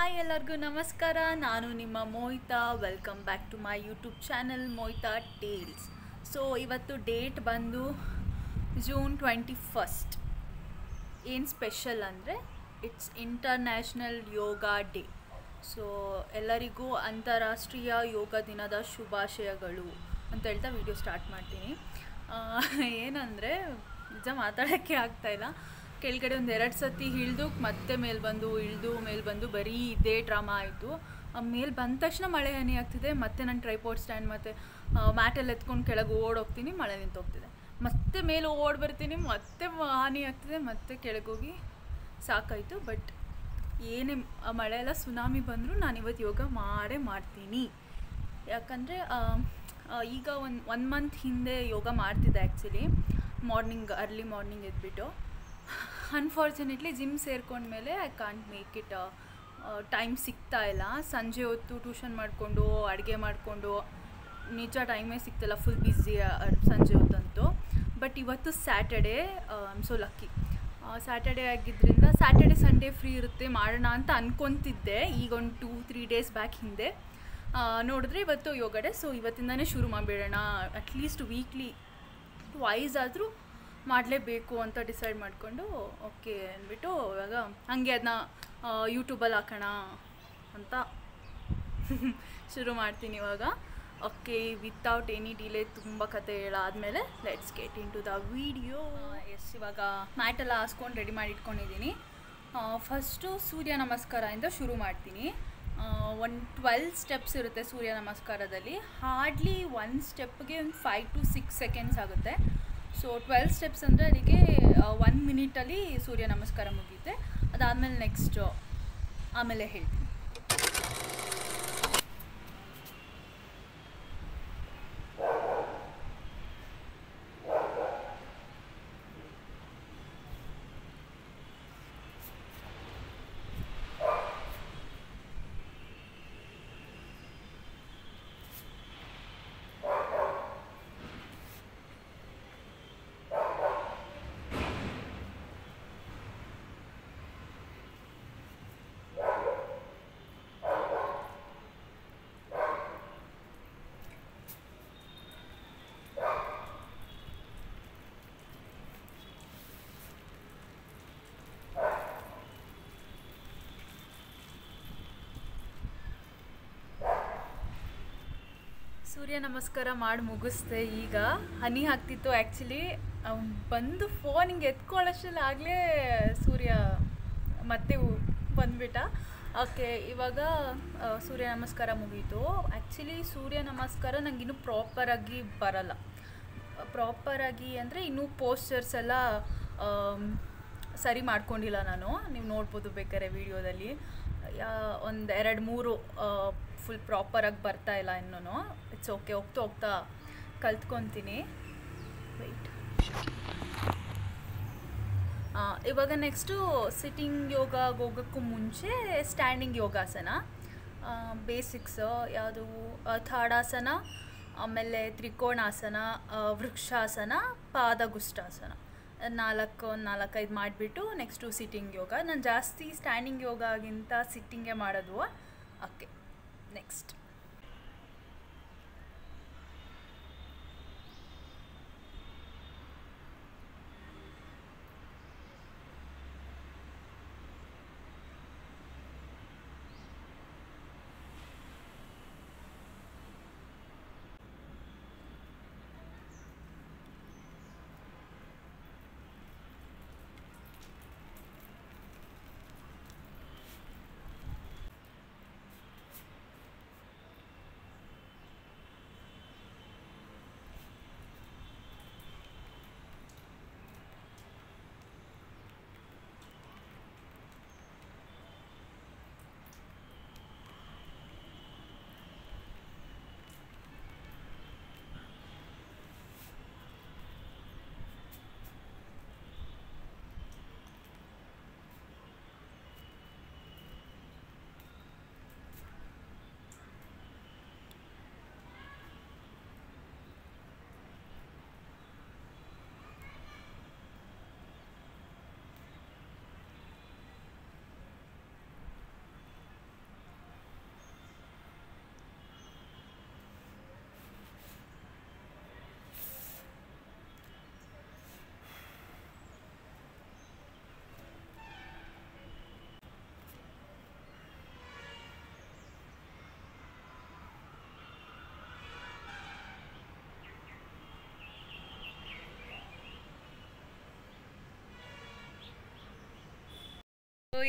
Hi ಎಲ್ಲರಿಗೂ ನಮಸ್ಕಾರ. ನಾನು ನಿಮ್ಮ Mohita. Welcome back to my YouTube channel Mohita tales. So ಇವತ್ತು ಡೇಟ್ ಬಂದು ಜೂನ್ 21. ಏನು ಸ್ಪೆಷಲ್ ಅಂದರೆ it's international yoga day. So ಎಲ್ಲರಿಗೂ ಅಂತಾರಾಷ್ಟ್ರೀಯ ಯೋಗ ದಿನದ ಶುಭಾಶಯಗಳು ಅಂತ ಹೇಳ್ತಾ ವಿಡಿಯೋ ಸ್ಟಾರ್ಟ್ ಮಾಡ್ತೀನಿ. ಏನಂದರೆ ನಿಜ ಮಾತಾಡೋಕ್ಕೆ ಆಗ್ತಾಯಿಲ್ಲ. ಕೆಳಗಡೆ ಒಂದು 2 ಸತಿ ಇಳಿದು ಮತ್ತೆ ಮೇಲೆ ಬಂದು ಬರೀ ಇದೇ ಡ್ರಾಮಾ ಆಯಿತು. ಮೇಲೆ ಬಂದ ತಕ್ಷಣ ಮಳೆ ಹನಿ ಆಗ್ತಿದೆ. ಮತ್ತೆ ನಾನು ಟ್ರೈಪಾಡ್ ಸ್ಟ್ಯಾಂಡ್ ಮತ್ತು ಮ್ಯಾಟಲ್ಲಿ ಎತ್ಕೊಂಡು ಕೆಳಗೆ ಓಡೋಗ್ತೀನಿ, ಮಳೆ ನಿಂತೋಗ್ತಿದೆ. ಮತ್ತೆ ಮೇಲೆ ಓಡಿ ಬರ್ತೀನಿ, ಮತ್ತೆ ಹಾನಿ ಆಗ್ತಿದೆ, ಮತ್ತೆ ಕೆಳಗೆ ಹೋಗಿ ಸಾಕಾಯಿತು. ಬಟ್ ಏನೇ ಮಳೆ ಎಲ್ಲ ಸುನಾಮಿ ಬಂದರೂ ನಾನು ಇವತ್ತು ಯೋಗ ಮಾಡ್ತೀನಿ. ಯಾಕಂದರೆ ಈಗ ಒನ್ ಮಂತ್ ಹಿಂದೆ ಯೋಗ ಮಾಡ್ತಿದ್ದೆ ಆ್ಯಕ್ಚುಲಿ. ಅರ್ಲಿ ಮಾರ್ನಿಂಗ್ ಎದ್ಬಿಟ್ಟು. ಅನ್ಫಾರ್ಚುನೇಟ್ಲಿ ಜಿಮ್ ಸೇರ್ಕೊಂಡ್ಮೇಲೆ I can't make it. Time ಸಿಗ್ತಾ ಇಲ್ಲ. ಸಂಜೆ ಹೊತ್ತು ಟ್ಯೂಷನ್ ಮಾಡಿಕೊಂಡು ಅಡುಗೆ ಮಾಡಿಕೊಂಡು ನಿಜ ಟೈಮೇ ಸಿಗ್ತಿಲ್ಲ. ಫುಲ್ ಬ್ಯುಸಿ ಸಂಜೆ ಹೊತ್ತಂತೂ. ಬಟ್ ಇವತ್ತು ಸ್ಯಾಟರ್ಡೇ, ಸೊ ಲಕ್ಕಿ. ಸ್ಯಾಟರ್ಡೇ ಆಗಿದ್ದರಿಂದ ಸ್ಯಾಟರ್ಡೇ ಸಂಡೇ ಫ್ರೀ ಇರುತ್ತೆ ಮಾಡೋಣ ಅಂತ ಅಂದ್ಕೊತಿದ್ದೆ ಈಗ ಒಂದು 2-3 ಡೇಸ್ ಬ್ಯಾಕ್ ಹಿಂದೆ. ನೋಡಿದ್ರೆ ಇವತ್ತು ಯೋಗ ಡೇ. ಸೊ ಇವತ್ತಿಂದನೇ ಶುರು ಮಾಡಿಬಿಡೋಣ. ಅಟ್ಲೀಸ್ಟ್ ವೀಕ್ಲಿ ಟ್ವೈಸ್ ಆದರೂ ಮಾಡಲೇಬೇಕು ಅಂತ ಡಿಸೈಡ್ ಮಾಡಿಕೊಂಡು ಓಕೆ ಅಂದ್ಬಿಟ್ಟು ಇವಾಗ ಹಾಗೆ ಅದನ್ನ ಯೂಟ್ಯೂಬಲ್ಲಿ ಹಾಕೋಣ ಅಂತ ಶುರು ಮಾಡ್ತೀನಿ ಇವಾಗ. ಓಕೆ, ವಿತೌಟ್ ಎನಿ ಡಿಲೇ ತುಂಬ ಕತೆ ಹೇಳಾದಮೇಲೆ let's get into the video. ಇವಾಗ ಮ್ಯಾಟೆಲ್ಲ ಹಾಸ್ಕೊಂಡು ರೆಡಿ ಮಾಡಿ ಇಟ್ಕೊಂಡಿದ್ದೀನಿ. ಫಸ್ಟು ಸೂರ್ಯ ನಮಸ್ಕಾರದಿಂದ ಶುರು ಮಾಡ್ತೀನಿ. 12 ಸ್ಟೆಪ್ಸ್ ಇರುತ್ತೆ ಸೂರ್ಯ ನಮಸ್ಕಾರದಲ್ಲಿ. ಹಾರ್ಡ್ಲಿ 1 ಸ್ಟೆಪ್ಗೆ ಒಂದು 5 to 6 ಸೆಕೆಂಡ್ಸ್ ಆಗುತ್ತೆ. ಸೊ 12 ಸ್ಟೆಪ್ಸ್ ಅಂದರೆ ಅದಕ್ಕೆ 1 ಮಿನಿಟಲ್ಲಿ ಸೂರ್ಯ ನಮಸ್ಕಾರ ಮುಗಿಯುತ್ತೆ. ಅದಾದಮೇಲೆ ನೆಕ್ಸ್ಟ್ ಆಮೇಲೆ ಹೇಳ್ತೀನಿ. ಸೂರ್ಯ ನಮಸ್ಕಾರ ಮಾಡಿ ಮುಗಿಸ್ದೆ. ಈಗ ಹನಿ ಹಾಕ್ತಿತ್ತು ಆ್ಯಕ್ಚುಲಿ. ಬಂದು ಫೋನ್ ಹಿಂಗೆ ಎತ್ಕೊಳ್ಳೋಷ್ಟರಲ್ಲಿ ಆಗಲೇ ಸೂರ್ಯ ಮತ್ತೆ ಬಂದುಬಿಟ್ಟ. ಓಕೆ, ಇವಾಗ ಸೂರ್ಯ ನಮಸ್ಕಾರ ಮುಗೀತು. ಆ್ಯಕ್ಚುಲಿ ಸೂರ್ಯ ನಮಸ್ಕಾರ ನನಗಿನ್ನೂ ಪ್ರಾಪರಾಗಿ ಬರಲ್ಲ. ಪ್ರಾಪರಾಗಿ ಅಂದರೆ ಇನ್ನೂ ಪೋಸ್ಚರ್ಸ್ ಎಲ್ಲ ಸರಿ ಮಾಡ್ಕೊಂಡಿಲ್ಲ ನಾನು. ನೀವು ನೋಡ್ಬೋದು ಬೇಕಾದ್ರೆ ವೀಡಿಯೋದಲ್ಲಿ. 1-2-3 ಫುಲ್ ಪ್ರಾಪರಾಗಿ ಬರ್ತಾಯಿಲ್ಲ ಇನ್ನೂ. ಇಟ್ಸ್ ಓಕೆ, ಹೋಗ್ತಾ ಕಲ್ತ್ಕೊತೀನಿ. ವೆಯ್ಟ್. ಇವಾಗ ನೆಕ್ಸ್ಟು ಸಿಟ್ಟಿಂಗ್ ಯೋಗ ಹೋಗೋಕ್ಕೂ ಮುಂಚೆ ಸ್ಟ್ಯಾಂಡಿಂಗ್ ಯೋಗಾಸನ ಬೇಸಿಕ್ಸ್ ಯಾವುದು ತಾಡಾಸನ, ಆಮೇಲೆ ತ್ರಿಕೋಣಾಸನ, ವೃಕ್ಷಾಸನ, ಪಾದಗುಷ್ಟಾಸನ 4-5 ಮಾಡಿಬಿಟ್ಟು ನೆಕ್ಸ್ಟು ಸಿಟ್ಟಿಂಗ್ ಯೋಗ. ನಾನು ಜಾಸ್ತಿ ಸ್ಟ್ಯಾಂಡಿಂಗ್ ಯೋಗಗಿಂತ ಸಿಟ್ಟಿಂಗೇ ಮಾಡೋದು. Okay, next.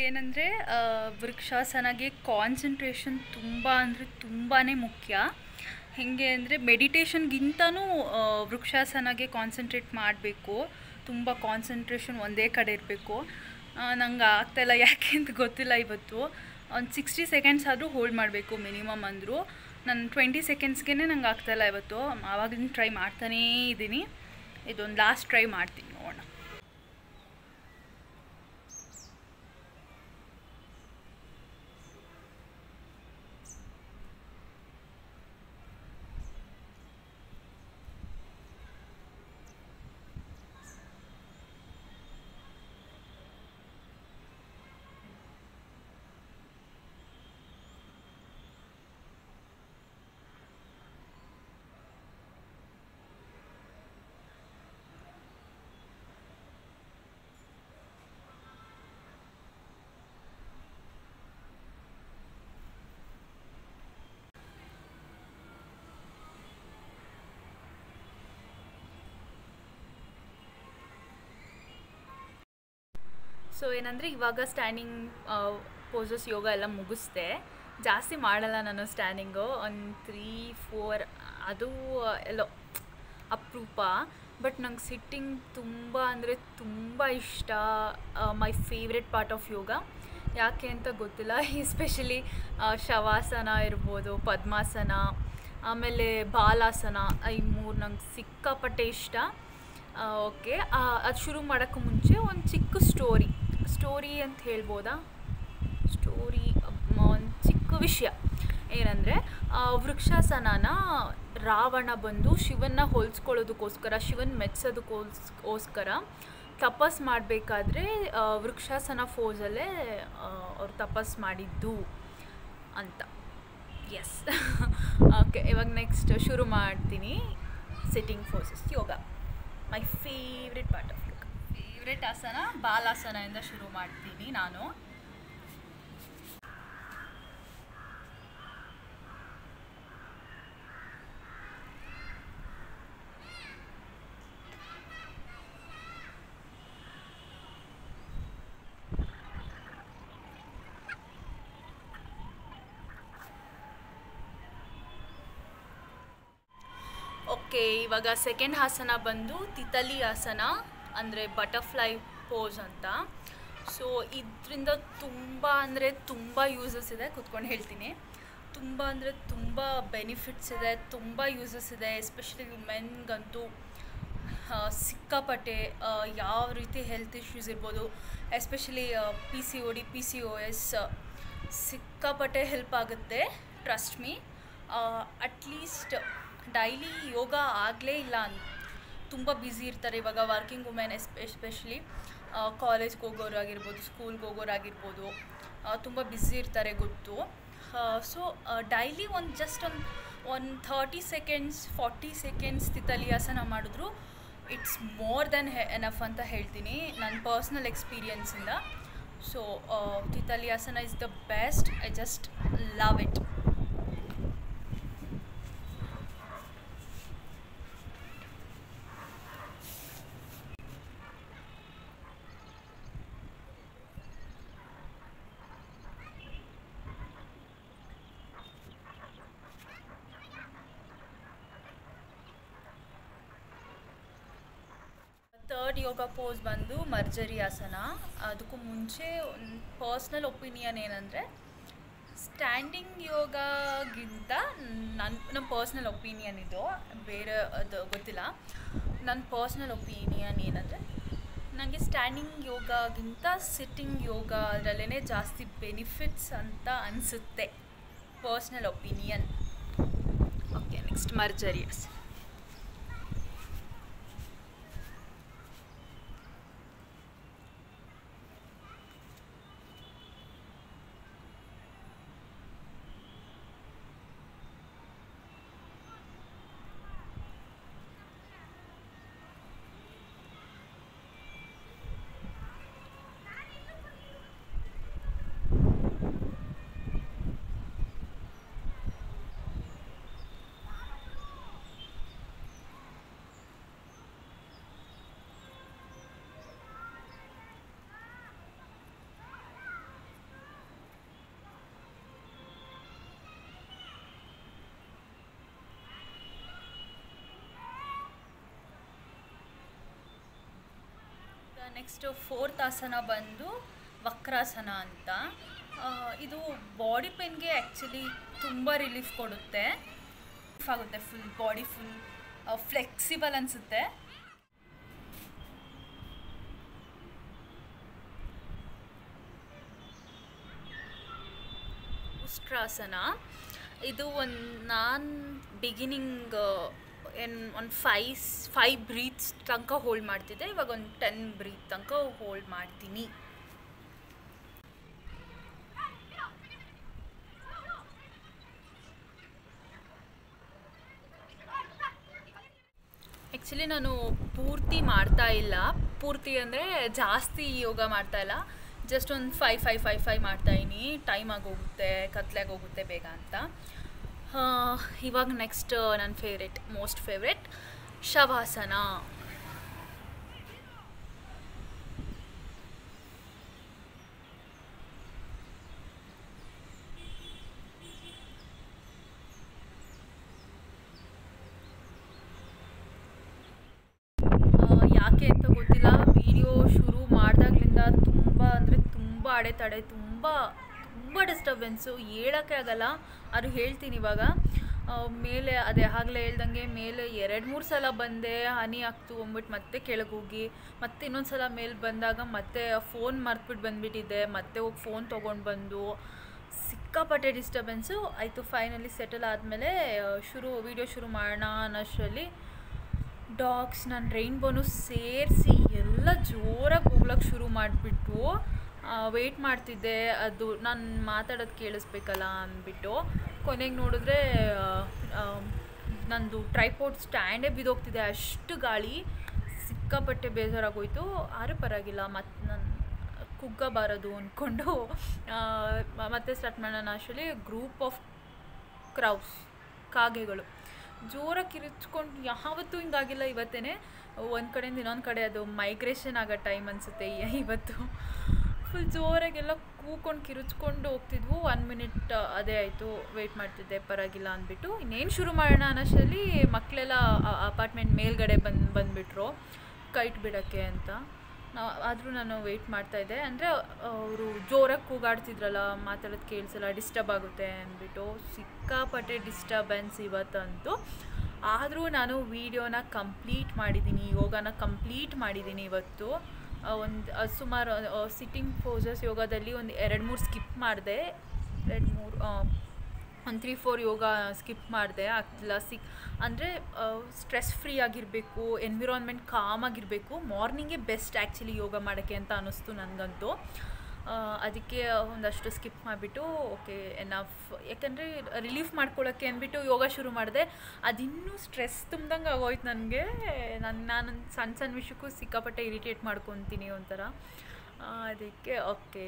ಏನಂದರೆ ವೃಕ್ಷಾಸನಗೆ ಕಾನ್ಸಂಟ್ರೇಷನ್ ತುಂಬ ಅಂದರೆ ತುಂಬಾ ಮುಖ್ಯ. ಹೇಗೆ ಅಂದರೆ ಮೆಡಿಟೇಷನ್ಗಿಂತನೂ ವೃಕ್ಷಾಸನಗೆ ಕಾನ್ಸಂಟ್ರೇಟ್ ಮಾಡಬೇಕು. ತುಂಬ ಕಾನ್ಸಂಟ್ರೇಷನ್ ಒಂದೇ ಕಡೆ ಇರಬೇಕು. ನಂಗೆ ಆಗ್ತಾಯಿಲ್ಲ, ಯಾಕೆ ಅಂತ ಗೊತ್ತಿಲ್ಲ. ಇವತ್ತು ಒಂದು 60 ಸೆಕೆಂಡ್ಸ್ ಆದರೂ ಹೋಲ್ಡ್ ಮಾಡಬೇಕು ಮಿನಿಮಮ್ ಅಂದರು. ನಾನು 20 ಸೆಕೆಂಡ್ಸ್ಗೆ ನಂಗೆ ಆಗ್ತಾಯಿಲ್ಲ ಇವತ್ತು. ಆವಾಗಿಂದ ಟ್ರೈ ಮಾಡ್ತಾನೇ ಇದ್ದೀನಿ. ಇದೊಂದು ಲಾಸ್ಟ್ ಟ್ರೈ ಮಾಡ್ತೀನಿ, ನೋಡೋಣ. ಸೊ ಏನಂದರೆ ಇವಾಗ ಸ್ಟ್ಯಾಂಡಿಂಗ್ ಪೋಸಸ್ ಯೋಗ ಎಲ್ಲ ಮುಗಿಸ್ದೆ. ಜಾಸ್ತಿ ಮಾಡಲ್ಲ ನಾನು ಸ್ಟ್ಯಾಂಡಿಂಗು, ಒಂದು 3-4 ಅದು ಎಲ್ಲೋ ಅಪರೂಪ. ಬಟ್ ನಂಗೆ ಸಿಟ್ಟಿಂಗ್ ತುಂಬ ಅಂದರೆ ತುಂಬ ಇಷ್ಟ. ಮೈ ಫೇವ್ರೆಟ್ ಪಾರ್ಟ್ ಆಫ್ ಯೋಗ. ಯಾಕೆ ಅಂತ ಗೊತ್ತಿಲ್ಲ. ಎಸ್ಪೆಷಲಿ ಶವಾಸನ ಇರ್ಬೋದು, ಪದ್ಮಾಸನ, ಆಮೇಲೆ ಬಾಲಾಸನ, ಈ 3 ನಂಗೆ ಸಿಕ್ಕಾಪಟ್ಟೆ ಇಷ್ಟ. ಓಕೆ, ಅದು ಶುರು ಮಾಡೋಕ್ಕೂ ಮುಂಚೆ ಒಂದು ಚಿಕ್ಕ ಸ್ಟೋರಿ ಅಂತ ಹೇಳ್ಬೋದಾ? ಒಂದು ಚಿಕ್ಕ ವಿಷಯ ಏನಂದರೆ, ವೃಕ್ಷಾಸನನ ರಾವಣ ಬಂದು ಶಿವನ್ನ ಹೋಲಿಸ್ಕೊಳ್ಳೋದಕ್ಕೋಸ್ಕರ, ಶಿವನ್ ಮೆಚ್ಚೋದಕ್ಕೋಸ್ಕರ ತಪಸ್ ಮಾಡಬೇಕಾದ್ರೆ ವೃಕ್ಷಾಸನ ಫೋಸಲ್ಲೇ ಅವ್ರು ತಪಸ್ ಮಾಡಿದ್ದು ಅಂತ. ಎಸ್. ಓಕೆ, ಇವಾಗ ನೆಕ್ಸ್ಟ್ ಶುರು ಮಾಡ್ತೀನಿ. Sitting possess yoga, my favourite part of yoga. Favourite ಆಸನ ಬಾಲಾಸನದಿಂದ ಶುರು ಮಾಡ್ತೀನಿ ನಾನು. ಓಕೆ, ಇವಾಗ ಸೆಕೆಂಡ್ ಆಸನ ಬಂದು ತಿತಲಿ ಆಸನ, ಅಂದರೆ ಬಟರ್ಫ್ಲೈ ಪೋಸ್ ಅಂತ. ಸೊ ಇದರಿಂದ ತುಂಬ ಅಂದರೆ ತುಂಬ ಯೂಸಸ್ ಇದೆ. ಕೂತ್ಕೊಂಡು ಹೇಳ್ತೀನಿ. ತುಂಬ ಅಂದರೆ ತುಂಬ ಬೆನಿಫಿಟ್ಸ್ ಇದೆ, ತುಂಬ ಯೂಸಸ್ ಇದೆ. ಎಸ್ಪೆಷಲಿ ವುಮೆನ್ಗಂತೂ ಸಿಕ್ಕಾಪಟ್ಟೆ ಯಾವ ರೀತಿ ಹೆಲ್ತ್ ಇಶ್ಯೂಸ್ ಇರ್ಬೋದು, ಎಸ್ಪೆಷಲಿ PCOD, PCOS ಸಿಕ್ಕಾಪಟ್ಟೆ ಹೆಲ್ಪ್ ಆಗುತ್ತೆ. Trust me. ಅಟ್ಲೀಸ್ಟ್ ಡೈಲಿ ಯೋಗ ಆಗಲೇ ಇಲ್ಲ ಅಂತ ತುಂಬ ಬ್ಯುಸಿ ಇರ್ತಾರೆ ಇವಾಗ ವರ್ಕಿಂಗ್ ವುಮೆನ್. ಎಸ್ಪೆಷಲಿ ಕಾಲೇಜ್ಗೆ ಹೋಗೋರಾಗಿರ್ಬೋದು, ಸ್ಕೂಲ್ಗೆ ಹೋಗೋರಾಗಿರ್ಬೋದು, ತುಂಬ ಬ್ಯುಸಿ ಇರ್ತಾರೆ ಗೊತ್ತು. ಸೊ ಡೈಲಿ ಒಂದು 30 ಸೆಕೆಂಡ್ಸ್ 40 ಸೆಕೆಂಡ್ಸ್ ತಿತಲಿಯಾಸನ ಮಾಡಿದ್ರು ಇಟ್ಸ್ ಮೋರ್ ದೆನ್ ಎನಫ್ ಅಂತ ಹೇಳ್ತೀನಿ ನನ್ನ ಪರ್ಸ್ನಲ್ ಎಕ್ಸ್ಪೀರಿಯನ್ಸಿಂದ. So titliasana is the best. I just love it. Third yoga pose ಬಂದು ಮರ್ಜರಿ ಆಸನ. ಅದಕ್ಕೂ ಮುಂಚೆ ಒಂದು ಪರ್ಸ್ನಲ್ ಒಪಿನಿಯನ್ ಏನಂದರೆ, ಸ್ಟ್ಯಾಂಡಿಂಗ್ ಯೋಗಗಿಂತ ನಮ್ಮ ಪರ್ಸ್ನಲ್ ಒಪಿನಿಯನ್ ಇದು, ಬೇರೆ ಅದು ಗೊತ್ತಿಲ್ಲ. ನನ್ನ ಪರ್ಸ್ನಲ್ ಒಪಿನಿಯನ್ ಏನಂದರೆ, ನನಗೆ ಸ್ಟ್ಯಾಂಡಿಂಗ್ ಯೋಗಗಿಂತ ಸಿಟ್ಟಿಂಗ್ ಯೋಗ ಅದರಲ್ಲೇ ಜಾಸ್ತಿ ಬೆನಿಫಿಟ್ಸ್ ಅಂತ ಅನಿಸುತ್ತೆ. Personal opinion. ಓಕೆ, ನೆಕ್ಸ್ಟ್ ಮರ್ಜರಿ ಆಸನ. ನೆಕ್ಸ್ಟ್ ಫೋರ್ತ್ ಆಸನ ಬಂದು ವಕ್ರಾಸನ ಅಂತ. ಇದು ಬಾಡಿ ಪೇನ್ಗೆ ಆ್ಯಕ್ಚುಲಿ ತುಂಬ ರಿಲೀಫ್ ಕೊಡುತ್ತೆ. ಆಗುತ್ತೆ, ಫುಲ್ ಬಾಡಿ ಫುಲ್ ಫ್ಲೆಕ್ಸಿಬಲ್ ಅನಿಸುತ್ತೆ. ಉಷ್ಟ್ರಾಸನ ಇದು ನಾನು ಬಿಗಿನಿಂಗ್ ಒಂದು ಫೈವ್ ಬ್ರೀತ್ಸ್ ತನಕ ಹೋಲ್ಡ್ ಮಾಡ್ತಿದ್ದೆ. ಇವಾಗ ಒಂದು 10 ಬ್ರೀತ್ ತನಕ ಹೋಲ್ಡ್ ಮಾಡ್ತೀನಿ. ಆ್ಯಕ್ಚುಲಿ ನಾನು ಪೂರ್ತಿ ಮಾಡ್ತಾ ಇಲ್ಲ. ಪೂರ್ತಿ ಅಂದರೆ ಜಾಸ್ತಿ ಯೋಗ ಮಾಡ್ತಾ ಇಲ್ಲ. ಜಸ್ಟ್ ಒಂದು 5 ಮಾಡ್ತಾಯಿನಿ. ಟೈಮ್ ಆಗೋಗುತ್ತೆ, ಕತ್ಲಾಗಿ ಹೋಗುತ್ತೆ ಬೇಗ ಅಂತ. ಇವಾಗ ನೆಕ್ಸ್ಟ್ ನನ್ನ ಮೋಸ್ಟ್ ಫೇವ್ರೆಟ್ ಶವಾಸನ. ಯಾಕೆ ಅಂತ ಗೊತ್ತಿಲ್ಲ, ವಿಡಿಯೋ ಶುರು ಮಾಡಿದಾಗ್ಲಿಂದ ತುಂಬ ಅಡೆತಡೆ, ತುಂಬ ಡಿಸ್ಟರ್ಬೆನ್ಸು, ಹೇಳೋಕ್ಕೆ ಆಗಲ್ಲ. ಅದು ಹೇಳ್ತೀನಿ ಇವಾಗ. ಮೇಲೆ ಅದೇ ಆಗಲೇ ಹೇಳ್ದಂಗೆ ಮೇಲೆ 2-3 ಸಲ ಬಂದೆ, ಹನಿ ಆಗ್ತು ಅಂದ್ಬಿಟ್ಟು ಮತ್ತೆ ಕೆಳಗೆ ಹೋಗಿ, ಮತ್ತೆ ಇನ್ನೊಂದು ಸಲ ಮೇಲೆ ಬಂದಾಗ ಮತ್ತೆ ಫೋನ್ ಮರ್ತ್ಬಿಟ್ಟು ಬಂದುಬಿಟ್ಟಿದ್ದೆ. ಮತ್ತೆ ಹೋಗಿ ಫೋನ್ ತೊಗೊಂಡು ಬಂದು ಸಿಕ್ಕಾಪಟ್ಟೆ ಡಿಸ್ಟರ್ಬೆನ್ಸು ಆಯಿತು. ಫೈನಲಿ ಸೆಟಲ್ ಆದಮೇಲೆ ವಿಡಿಯೋ ಶುರು ಮಾಡೋಣ ಅನ್ನೋಷ್ಟರಲ್ಲಿ ಡಾಗ್ಸ್ ನನ್ನ ರೈನ್ಬೋನು ಸೇರಿಸಿ ಎಲ್ಲ ಜೋರಾಗಿ ಹೋಗ್ಲಕ್ಕೆ ಶುರು ಮಾಡಿಬಿಟ್ಟು ವೆಯ್ಟ್ ಮಾಡ್ತಿದ್ದೆ. ಅದು ನಾನು ಮಾತಾಡೋದು ಕೇಳಿಸ್ಬೇಕಲ್ಲ ಅಂದ್ಬಿಟ್ಟು ಕೊನೆಗೆ ನೋಡಿದ್ರೆ ನಂದು ಟ್ರೈಪೋಡ್ ಸ್ಟ್ಯಾಂಡೇ ಬಿದ್ದೋಗ್ತಿದೆ, ಅಷ್ಟು ಗಾಳಿ. ಸಿಕ್ಕಾಪಟ್ಟೆ ಬೇಜಾರಾಗೋಯ್ತು. ಆರೂ ಪರವಾಗಿಲ್ಲ, ಮತ್ತು ನಾನು ಕುಗ್ಗಬಾರದು ಅಂದ್ಕೊಂಡು ಮತ್ತೆ ಸ್ಟಾರ್ಟ್ ಮಾಡೋಣ ಅಷ್ಟರಲ್ಲಿ ಗ್ರೂಪ್ ಆಫ್ ಕಾಗೆಗಳು ಜೋರಾಗಿ ಕಿರಿಚ್ಕೊಂಡು, ಯಾವತ್ತೂ ಹಿಂಗಾಗಿಲ್ಲ. ಇವತ್ತೇ ಒಂದು ಕಡೆಯಿಂದ ಇನ್ನೊಂದು ಕಡೆ ಅದು ಮೈಗ್ರೇಷನ್ ಆಗೋ ಟೈಮ್ ಅನಿಸುತ್ತೆ ಇವತ್ತು. ಫುಲ್ ಜೋರಾಗೆಲ್ಲ ಕೂಕೊಂಡು ಕಿರಿಚ್ಕೊಂಡು ಹೋಗ್ತಿದ್ವು. 1 ಮಿನಿಟ್ ಅದೇ ಆಯಿತು, ವೆಯ್ಟ್ ಮಾಡ್ತಿದ್ದೆ, ಪರವಾಗಿಲ್ಲ ಅಂದ್ಬಿಟ್ಟು ಇನ್ನೇನು ಶುರು ಮಾಡೋಣ ಅನ್ನೋಷ್ಟರಲ್ಲಿ ಮಕ್ಕಳೆಲ್ಲ ಅಪಾರ್ಟ್ಮೆಂಟ್ ಮೇಲ್ಗಡೆ ಬಂದುಬಿಟ್ರು ಕೈಟ್ ಬಿಡೋಕ್ಕೆ ಅಂತ. ಆದರೂ ನಾನು ವೆಯ್ಟ್ ಮಾಡ್ತಾಯಿದ್ದೆ. ಅಂದರೆ ಅವರು ಜೋರಾಗಿ ಕೂಗಾಡ್ತಿದ್ರಲ್ಲ, ಮಾತಾಡೋದು ಕೇಳಿಸಲ್ಲ, ಡಿಸ್ಟರ್ಬ್ ಆಗುತ್ತೆ ಅಂದ್ಬಿಟ್ಟು. ಸಿಕ್ಕಾಪಟ್ಟೆ ಡಿಸ್ಟರ್ಬೆನ್ಸ್ ಇವತ್ತಂತೂ. ಆದರೂ ನಾನು ವೀಡಿಯೋನ ಕಂಪ್ಲೀಟ್ ಮಾಡಿದ್ದೀನಿ, ಯೋಗನ ಕಂಪ್ಲೀಟ್ ಮಾಡಿದ್ದೀನಿ ಇವತ್ತು. ಸುಮಾರು ಸಿಟ್ಟಿಂಗ್ ಪೋಸಸ್ ಯೋಗದಲ್ಲಿ ಒಂದು 2-3 ಸ್ಕಿಪ್ ಮಾಡಿದೆ. 3-4 ಯೋಗ ಸ್ಕಿಪ್ ಮಾಡಿದೆ. ಆಗ್ತಿಲ್ಲ. ಅಂದರೆ ಸ್ಟ್ರೆಸ್ ಫ್ರೀ ಆಗಿರಬೇಕು, ಎನ್ವಿರಾನ್ಮೆಂಟ್ ಕಾಮ್ ಆಗಿರಬೇಕು. ಮಾರ್ನಿಂಗೇ ಬೆಸ್ಟ್ ಆ್ಯಕ್ಚುಲಿ ಯೋಗ ಮಾಡೋಕ್ಕೆ ಅಂತ ಅನ್ನಿಸ್ತು ನನಗಂತೂ. ಅದಕ್ಕೆ ಒಂದಷ್ಟು ಸ್ಕಿಪ್ ಮಾಡಿಬಿಟ್ಟು ಓಕೆ ಎನಫ್, ಯಾಕಂದರೆ ರಿಲೀಫ್ ಮಾಡ್ಕೊಳ್ಳೋಕ್ಕೆ ಅಂದ್ಬಿಟ್ಟು ಯೋಗ ಶುರು ಮಾಡಿದೆ. ಅದಿನ್ನೂ ಸ್ಟ್ರೆಸ್ ತುಂಬ್ದಂಗೆ ಆಗೋಯ್ತು ನನಗೆ. ನಾನು ಸಣ್ಣ ವಿಷಯಕ್ಕೂ ಸಿಕ್ಕಾಪಟ್ಟೆ ಇರಿಟೇಟ್ ಮಾಡ್ಕೊತೀನಿ ಒಂಥರ. ಅದಕ್ಕೆ ಓಕೆ,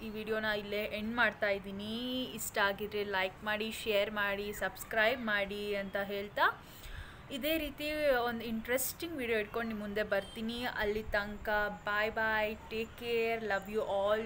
ಈ ವಿಡಿಯೋನ ಇಲ್ಲೇ ಎಂಡ್ ಮಾಡ್ತಾಯಿದ್ದೀನಿ. ಇಷ್ಟ ಆಗಿದ್ರೆ ಲೈಕ್ ಮಾಡಿ, ಶೇರ್ ಮಾಡಿ, ಸಬ್ಸ್ಕ್ರೈಬ್ ಮಾಡಿ ಅಂತ ಹೇಳ್ತಾ ಇದೇ ರೀತಿ ಒಂದು ಇಂಟ್ರೆಸ್ಟಿಂಗ್ ವಿಡಿಯೋ ಇಟ್ಕೊಂಡು ನಿಮ್ಮ ಮುಂದೆ ಬರ್ತೀನಿ. ಅಲ್ಲಿ ತನಕ bye, take care, love you all.